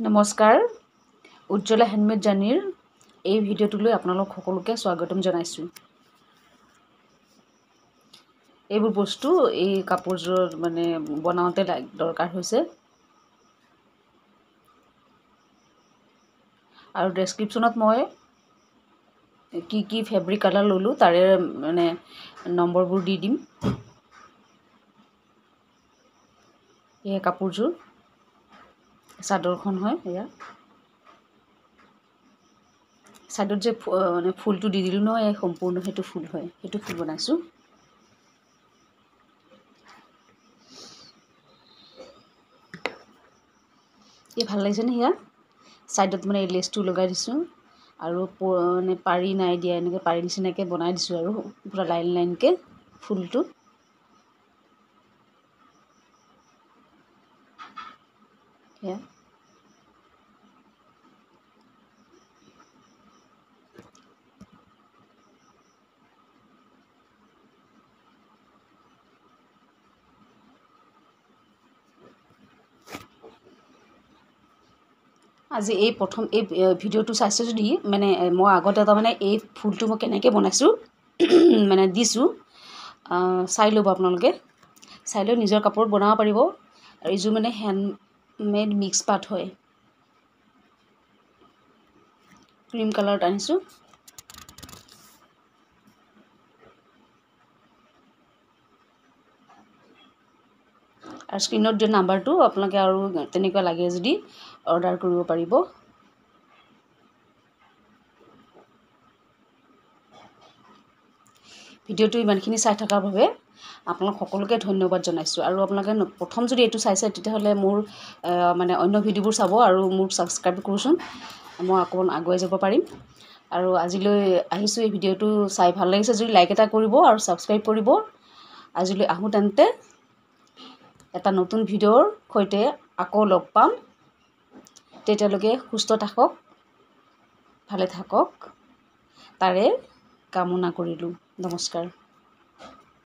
নমস্কাৰ উজ্জ্বলা হেণ্ডমেড জাৰ্নিৰ এই ভিডিঅ'টোলৈ আপোনালোক সকলোকে স্বাগতম জনাইছোঁ। এইবোৰ বস্তু এই কাপোৰযোৰ মানে বনাওঁতে দৰকাৰ হৈছে আৰু ডেছক্ৰিপশ্যনত মই কি ফেব্ৰিক কালাৰ ল'লোঁ তাৰে মানে নম্বৰবোৰ দি দিম। এই কাপোৰযোৰ চাদৰখন হয় এয়া। চাইডত যে মানে ফুলটো দি দিলোঁ নহয় এই সম্পূৰ্ণ সেইটো ফুল হয়, সেইটো ফুল বনাইছোঁ। এই ভাল লাগিছেনে সেয়া? চাইডত মানে এই লেচটো লগাই দিছোঁ আৰু মানে পাৰি নাই দিয়া এনেকৈ পাৰি নিচিনাকৈ বনাই দিছোঁ আৰু পূৰা লাইন লাইনকৈ ফুলটো। সেয়া আজি এই প্ৰথম এই ভিডিঅ'টো চাইছোঁ যদি মানে মই আগতে তাৰমানে এই ফুলটো মই কেনেকৈ বনাইছোঁ মানে দিছোঁ, চাই ল'ব আপোনালোকে। চাই লৈ নিজৰ কাপোৰত বনাব পাৰিব। আৰু এইযোৰ মানে হেণ্ডমেড মিক্স পাট হয়। ক্ৰীম কালাৰত আনিছোঁ। আৰু স্ক্ৰীণত দিয়া নাম্বাৰটো আপোনালোকে আৰু তেনেকুৱা লাগে যদি অৰ্ডাৰ কৰিব পাৰিব। ভিডিঅ'টো ইমানখিনি চাই থকাৰ বাবে আপোনালোক সকলোকে ধন্যবাদ জনাইছোঁ। আৰু আপোনালোকে প্ৰথম যদি এইটো চাইছে তেতিয়াহ'লে মোৰ মানে অন্য ভিডিঅ'বোৰ চাব আৰু মোক ছাবস্ক্ৰাইব কৰোঁচোন, মই অকণমান আগুৱাই যাব পাৰিম। আৰু আজিলৈ আহিছোঁ। এই ভিডিঅ'টো চাই ভাল লাগিছে যদি লাইক এটা কৰিব আৰু ছাবস্ক্ৰাইব কৰিব। আজিলৈ আহোঁ তেন্তে এটা নতুন ভিডিঅ'ৰ সৈতে আকৌ লগ পাম। তেতিয়ালৈকে সুস্থ থাকক, ভালে থাকক, তাৰে কামনা কৰিলোঁ। নমস্কাৰ।